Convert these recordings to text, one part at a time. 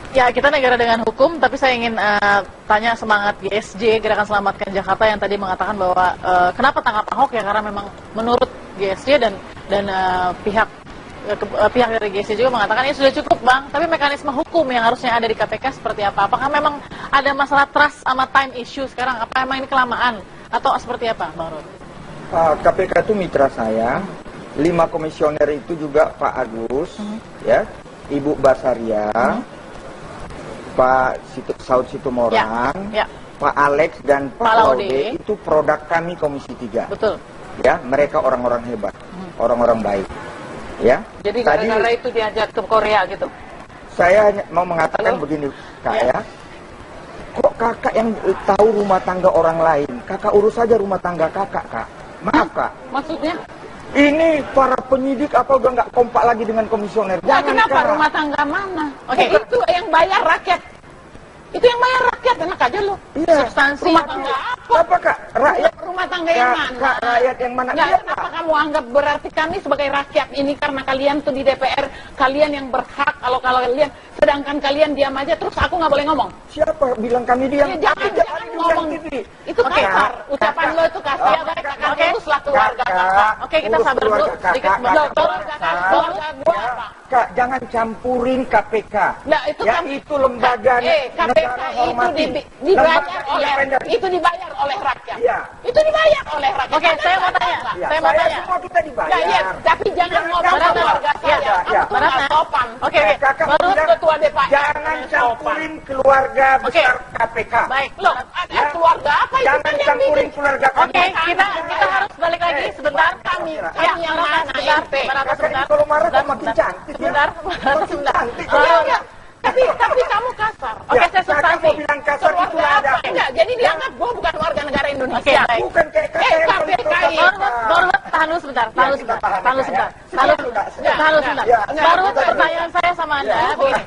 Ya, kita negara dengan hukum, tapi saya ingin tanya semangat GSJ, Gerakan Selamatkan Jakarta, yang tadi mengatakan bahwa kenapa tangkap Ahok ya, karena memang menurut GSJ dan pihak dari GSJ juga mengatakan ini sudah cukup Bang, tapi mekanisme hukum yang harusnya ada di KPK seperti apa? Apakah memang ada masalah trust sama time issue sekarang? Apa emang ini kelamaan? Atau seperti apa Bang Ruhut? KPK itu mitra saya, 5 komisioner itu juga Pak Agus, ya, Ibu Basaria, Pak Saud Situmorang, Pak Alex dan Pak Laude itu produk kami Komisi 3. Betul. Ya, mereka orang-orang hebat, orang-orang baik. Ya. Jadi gara-gara itu diajak ke Korea gitu. Saya mau mengatakan begini, Kak ya. Kok kakak yang tahu rumah tangga orang lain, kakak urus saja rumah tangga kakak, Kak. Maaf, Kak. Maksudnya? Ini para penyidik apa udah nggak kompak lagi dengan komisioner? Jangan, kenapa Kak. Rumah tangga mana? Oke, itu yang bayar rakyat. Itu yang bayar rakyat, enak aja lo. Iya. Substansi rumah tangga apa, Kak? Rakyat. Rumah tangga yang mana? Kak, rakyat yang mana? Nggak, kenapa kamu anggap berarti kami sebagai rakyat ini karena kalian tuh di DPR, kalian yang berhak kalau kalian, sedangkan kalian diam aja terus aku nggak boleh ngomong. Siapa bilang kami diam? Ya, jangan ngomong. Itu kasar. Ucapan lo itu kasar. Kakak uruslah keluarga kakak. Oke, kita sabar dulu. Sedikit keluarga gua apa? Kak, jangan campurin KPK. Nah, itu ya, itu lembaga KPK itu dibayar oleh rakyat. Iya. Itu dibayar oleh rakyat. Oke, saya mau tanya. Ya, saya mau tanya. Semua kita dibayar. Nah, iya, tapi jangan ngomong keluarga saya. Kamu nggak sopan. Oke, baru ketua DPR. Jangan campurin keluarga besar KPK. Baik, loh, ada keluarga apa itu? Jangan campurin keluarga KPK. Oke, kita harus balik lagi sebentar. Kami yang mana? Sebentar. Kalau marah kok makin cantik. Sebentar. Tapi kamu kasar. Oke, saya substansi. Kamu bilang kasar itu ada. Enggak, jadi dianggap gue bukan warga negara Indonesia. Baik. Bukan kayak KPK Baru tahan dulu sebentar. Baru pertanyaan saya sama Anda begini.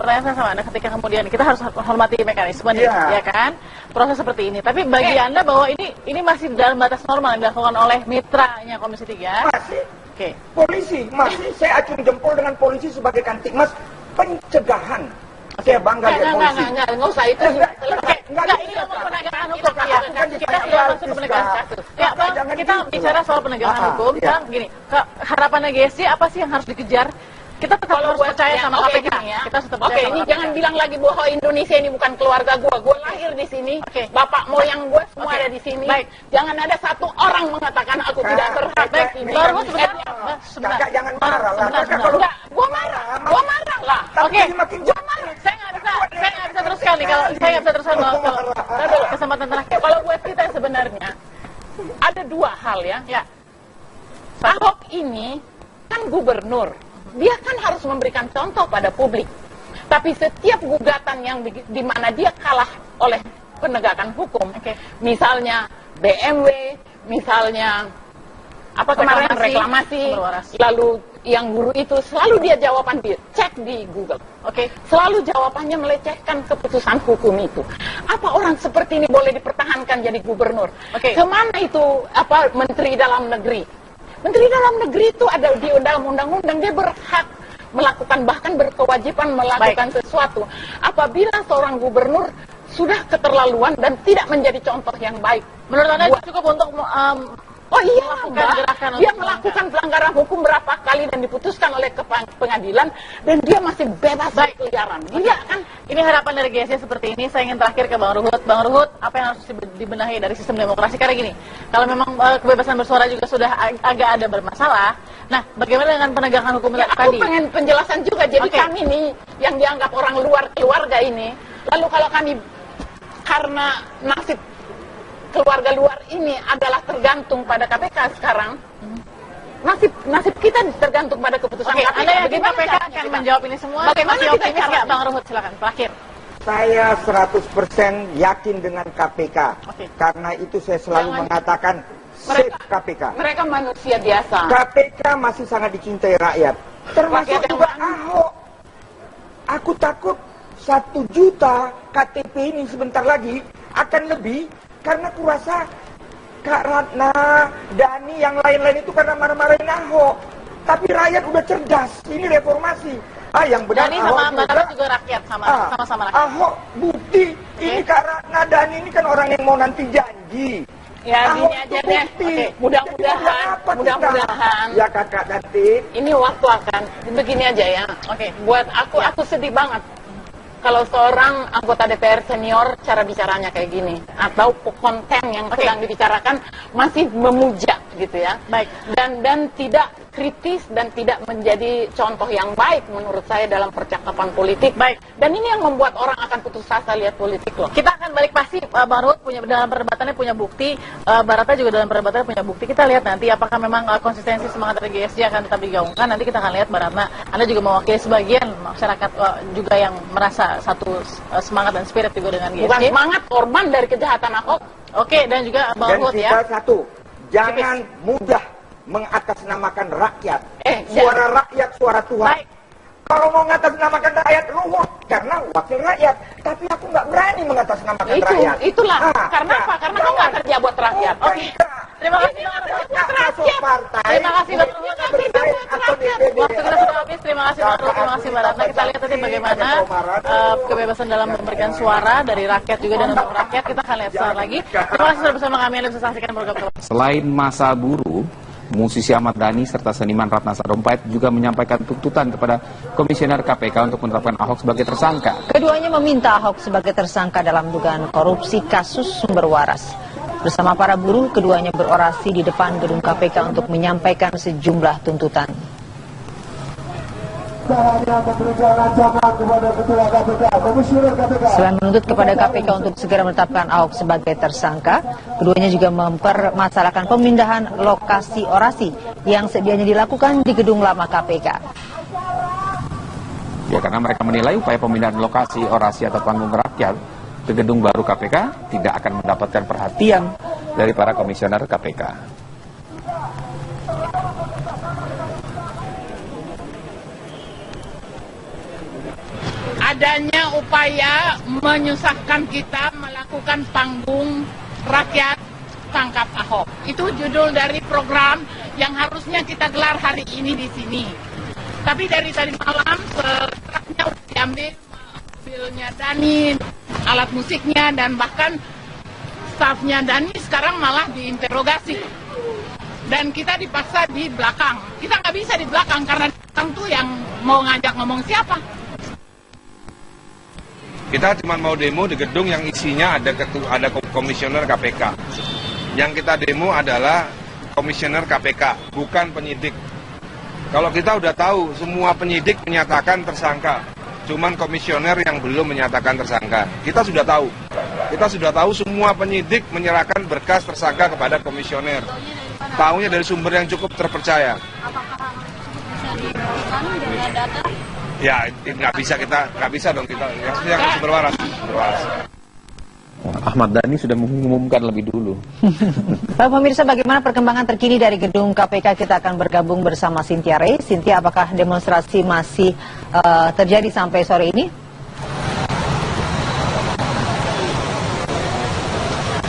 Pertanyaan saya sama Anda, ketika kemudian kita harus hormati mekanisme nih, ya kan? Proses seperti ini. Tapi bagi Anda bahwa ini masih dalam batas normal yang dilakukan oleh mitranya Komisi 3? Masih. Oke. Polisi, masih saya acung jempol dengan polisi sebagai Kantikmas pencegahan. Saya bangga lihat polisi. Enggak usah itu. Enggak, ini ngomong penegakan hukum ya. Kita sudah masuk ke penegakan kasus. Ya, Bang, kita bicara soal penegakan hukum. Bang, gini, harapannya GSJ apa sih yang harus dikejar? Kita tetap harus percaya sama KPK. Kita tetap percaya sama ini KPK. jangan bilang lagi bahwa Indonesia ini bukan keluarga gua. Gua lahir di sini. Bapak moyang gua semua ada di sini. Baik. Jangan ada satu orang mengatakan aku tidak berhak di sini. Baru sebentar. Kakak jangan marah lah. Kakak kalau gua marah lah. Oke. makin Saya nggak bisa teruskan nih kalau saya nggak bisa teruskan kalau kesempatan terakhir. Kalau buat kita sebenarnya ada dua hal ya. Ahok ini kan gubernur. Dia kan harus memberikan contoh pada publik. Tapi setiap gugatan yang di mana dia kalah oleh penegakan hukum, misalnya BMW, misalnya apa kemarin reklamasi, lalu yang guru itu selalu dia jawaban dia cek di Google. Selalu jawabannya melecehkan keputusan hukum itu. Apa orang seperti ini boleh dipertahankan jadi gubernur? Kemana itu menteri dalam negeri? Menteri dalam negeri itu ada di undang-undang, dia berhak melakukan, bahkan berkewajiban melakukan sesuatu. Apabila seorang gubernur sudah keterlaluan dan tidak menjadi contoh yang baik, menurut Anda cukup untuk dia melakukan pelanggaran hukum berapa kali dan diputuskan oleh pengadilan dan dia masih bebas berkeliaran. Dia kan ini harapan dari GSJ seperti ini. Saya ingin terakhir ke Bang Ruhut. Bang Ruhut, apa yang harus dibenahi dari sistem demokrasi? Karena gini, kalau memang kebebasan bersuara juga sudah agak ada bermasalah. Nah, bagaimana dengan penegakan hukum tadi? Aku pengen penjelasan juga. Jadi kami nih yang dianggap orang luar keluarga ini, lalu kalau kami karena nasib keluarga luar ini adalah tergantung pada KPK sekarang. Nasib kita tergantung pada keputusan KPK. Anda yakin KPK akan menjawab ini semua? Bagaimana masih kita optimis nggak, Bang Ruhut? Silakan, terakhir. Saya 100% yakin dengan KPK. Karena itu saya selalu mengatakan save KPK. Mereka manusia biasa. KPK masih sangat dicintai rakyat. Termasuk juga Ahok. Aku takut 1 juta KTP ini sebentar lagi akan lebih. Karena kurasa Kak Ratna, Dani, yang lain-lain itu karena marah-marahin Ahok. Tapi rakyat udah cerdas. Ini reformasi. Yang benar Dani Ahok sama juga. Barata juga rakyat, sama-sama rakyat. Ahok bukti. Ini karena Dani ini kan orang yang mau nanti janji. Ya, Ahok gini aja itu deh. bukti. Oke, mudah-mudahan, Jadi buat apa mudah-mudahan. kita? Ya kakak nanti. Ini waktu akan begini aja ya. Oke. Buat aku sedih banget kalau seorang anggota DPR senior cara bicaranya kayak gini, atau konten yang sedang dibicarakan masih memuja gitu ya. Baik. Dan tidak kritis dan tidak menjadi contoh yang baik menurut saya dalam percakapan politik. Baik. Dan ini yang membuat orang akan putus asa lihat politik loh. Kita akan balik pasti Bang Ruhut punya dalam perdebatannya punya bukti, Barata juga dalam perdebatannya punya bukti. Kita lihat nanti apakah memang konsistensi semangat dari GSJ akan tetap digaungkan. Nanti kita akan lihat Barata, Anda juga mewakili sebagian masyarakat juga yang merasa satu semangat dan spirit juga dengan GSJ. Bukan semangat, korban dari kejahatan Ahok. Oke, dan juga Bang Dan Ruhut kita ya. satu, jangan mudah mengatasnamakan rakyat. Ya. Suara rakyat, suara Tuhan. Baik. Kalau mau mengatasnamakan rakyat, Ruhut karena wakil rakyat. Tapi aku nggak berani mengatasnamakan rakyat. Itulah. Karena apa? Karena kamu nggak kerja buat rakyat. Oke. Terima kasih Bang Ruhut. Terima kasih Bang Ruhut. Waktu kita sudah habis. Terima kasih Bang Ruhut. Terima kasih Barata. Kita lihat nanti bagaimana kebebasan dalam memberikan suara dari rakyat juga dan untuk rakyat. Kita akan lihat sesaat lagi. Terima kasih sudah bersama kami. Anda bisa saksikan program tersebut. Selain masa buruh, musisi Ahmad Dhani serta seniman Ratna Sarumpait juga menyampaikan tuntutan kepada Komisioner KPK untuk menetapkan Ahok sebagai tersangka. Keduanya meminta Ahok sebagai tersangka dalam dugaan korupsi kasus sumber waras. Bersama para buruh, keduanya berorasi di depan gedung KPK untuk menyampaikan sejumlah tuntutan. Selain menuntut kepada KPK untuk segera menetapkan Ahok sebagai tersangka, keduanya juga mempermasalahkan pemindahan lokasi orasi yang sedianya dilakukan di gedung lama KPK. Ya, karena mereka menilai upaya pemindahan lokasi orasi atau panggung rakyat ke gedung baru KPK tidak akan mendapatkan perhatian dari para komisioner KPK. Adanya upaya menyusahkan kita melakukan panggung rakyat tangkap Ahok. Itu judul dari program yang harusnya kita gelar hari ini di sini. Tapi dari tadi malam setelahnya diambil mobilnya Dhani, alat musiknya, dan bahkan stafnya Dhani sekarang malah diinterogasi. Dan kita dipaksa di belakang. Kita nggak bisa di belakang karena tentu yang mau ngajak ngomong siapa. Kita cuma mau demo di gedung yang isinya ada komisioner KPK. Yang kita demo adalah komisioner KPK, bukan penyidik. Kalau kita udah tahu semua penyidik menyatakan tersangka, cuman komisioner yang belum menyatakan tersangka. Kita sudah tahu. Kita sudah tahu semua penyidik menyerahkan berkas tersangka kepada komisioner. Tahunya dari sumber yang cukup terpercaya. Apakah bisa diberikan dengan data? Ya, nggak bisa dong kita. Yang sumber waras. Ahmad Dhani sudah mengumumkan lebih dulu. Baik pemirsa, bagaimana perkembangan terkini dari gedung KPK? Kita akan bergabung bersama Cynthia Rey. Cynthia, apakah demonstrasi masih terjadi sampai sore ini?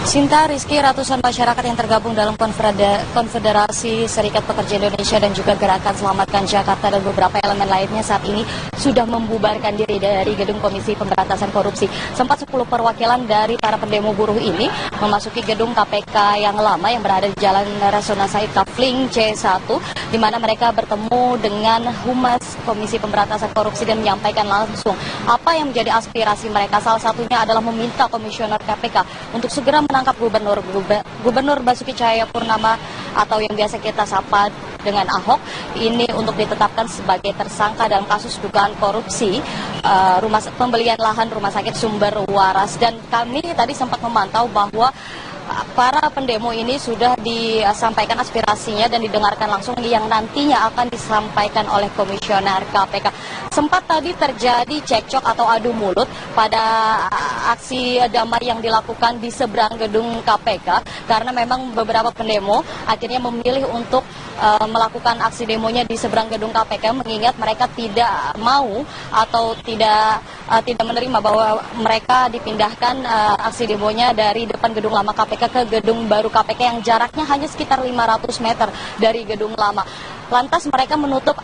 Sinta, Rizky, ratusan masyarakat yang tergabung dalam Konfederasi Serikat Pekerja Indonesia dan juga Gerakan Selamatkan Jakarta dan beberapa elemen lainnya saat ini sudah membubarkan diri dari gedung Komisi Pemberantasan Korupsi. Sempat 10 perwakilan dari para pendemo buruh ini memasuki gedung KPK yang lama yang berada di Jalan Rasuna Said Kafling C1, di mana mereka bertemu dengan Humas Komisi Pemberantasan Korupsi dan menyampaikan langsung apa yang menjadi aspirasi mereka. Salah satunya adalah meminta Komisioner KPK untuk segera menangkap Gubernur Basuki Cahayapurnama atau yang biasa kita sapa dengan Ahok ini untuk ditetapkan sebagai tersangka dalam kasus dugaan korupsi pembelian lahan rumah sakit sumber waras. Dan kami tadi sempat memantau bahwa para pendemo ini sudah disampaikan aspirasinya dan didengarkan langsung yang nantinya akan disampaikan oleh Komisioner KPK. Sempat tadi terjadi cekcok atau adu mulut pada aksi damai yang dilakukan di seberang gedung KPK karena memang beberapa pendemo akhirnya memilih untuk melakukan aksi demonya di seberang gedung KPK mengingat mereka tidak mau atau tidak menerima bahwa mereka dipindahkan aksi demonya dari depan gedung lama KPK ke gedung baru KPK yang jaraknya hanya sekitar 500 meter dari gedung lama. Lantas mereka menutup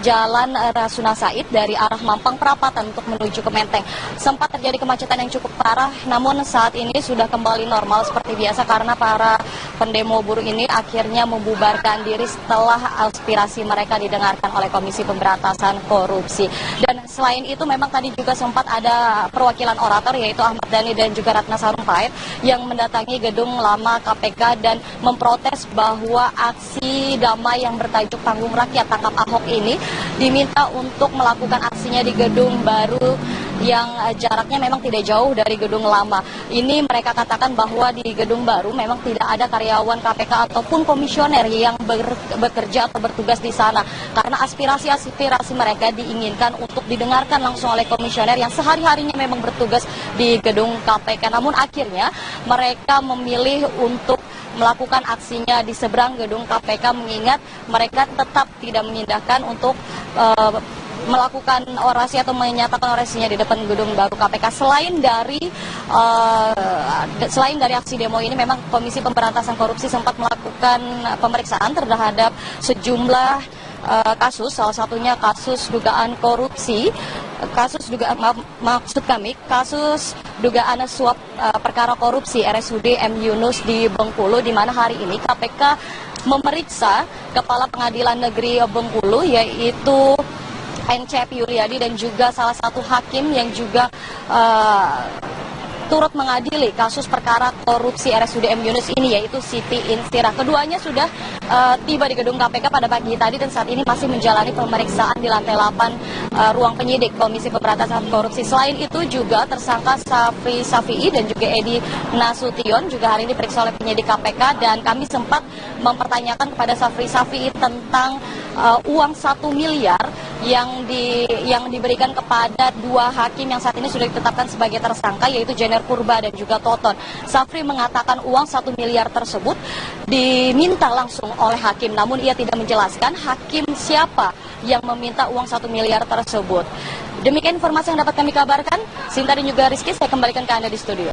jalan Rasuna Said dari arah Mampang Perapatan untuk menuju ke Menteng. Sempat terjadi kemacetan yang cukup parah, namun saat ini sudah kembali normal seperti biasa karena para pendemo buruh ini akhirnya membubarkan diri setelah aspirasi mereka didengarkan oleh Komisi Pemberantasan Korupsi. Dan selain itu memang tadi juga sempat ada perwakilan orator yaitu Ahmad Dhani dan juga Ratna Sarumpait yang mendatangi gedung lama KPK dan memprotes bahwa aksi damai yang bertajuk Panggung Rakyat Tangkap Ahok ini diminta untuk melakukan aksinya di gedung baru yang jaraknya memang tidak jauh dari gedung lama. Ini mereka katakan bahwa di gedung baru memang tidak ada karyawan KPK ataupun komisioner yang bekerja atau bertugas di sana. Karena aspirasi-aspirasi mereka diinginkan untuk didengarkan langsung oleh komisioner yang sehari-harinya memang bertugas di gedung KPK. Namun akhirnya mereka memilih untuk melakukan aksinya di seberang gedung KPK mengingat mereka tetap tidak mengindahkan untuk melakukan orasi atau menyatakan orasinya di depan gedung baru KPK. Selain dari aksi demo ini, memang Komisi Pemberantasan Korupsi sempat melakukan pemeriksaan terhadap sejumlah kasus, salah satunya kasus dugaan korupsi, kasus dugaan suap perkara korupsi RSUD M. Yunus di Bengkulu, di mana hari ini KPK memeriksa Kepala Pengadilan Negeri Bengkulu yaitu NCP Yuliadi dan juga salah satu hakim yang juga turut mengadili kasus perkara korupsi RSUD M. Yunus ini yaitu Siti Insirah. Keduanya sudah tiba di gedung KPK pada pagi tadi dan saat ini masih menjalani pemeriksaan di lantai 8 ruang penyidik Komisi Pemberantasan Korupsi. Selain itu juga tersangka Safri Safi'i dan juga Edi Nasution juga hari ini diperiksa oleh penyidik KPK dan kami sempat mempertanyakan kepada Safri Safi'i tentang uang 1 miliar yang diberikan kepada dua hakim yang saat ini sudah ditetapkan sebagai tersangka yaitu Jener Purba dan juga Toton. Safri mengatakan uang 1 miliar tersebut diminta langsung oleh hakim, namun ia tidak menjelaskan hakim siapa yang meminta uang 1 miliar tersebut. Demikian informasi yang dapat kami kabarkan. Sinta dan juga Rizky, saya kembalikan ke Anda di studio.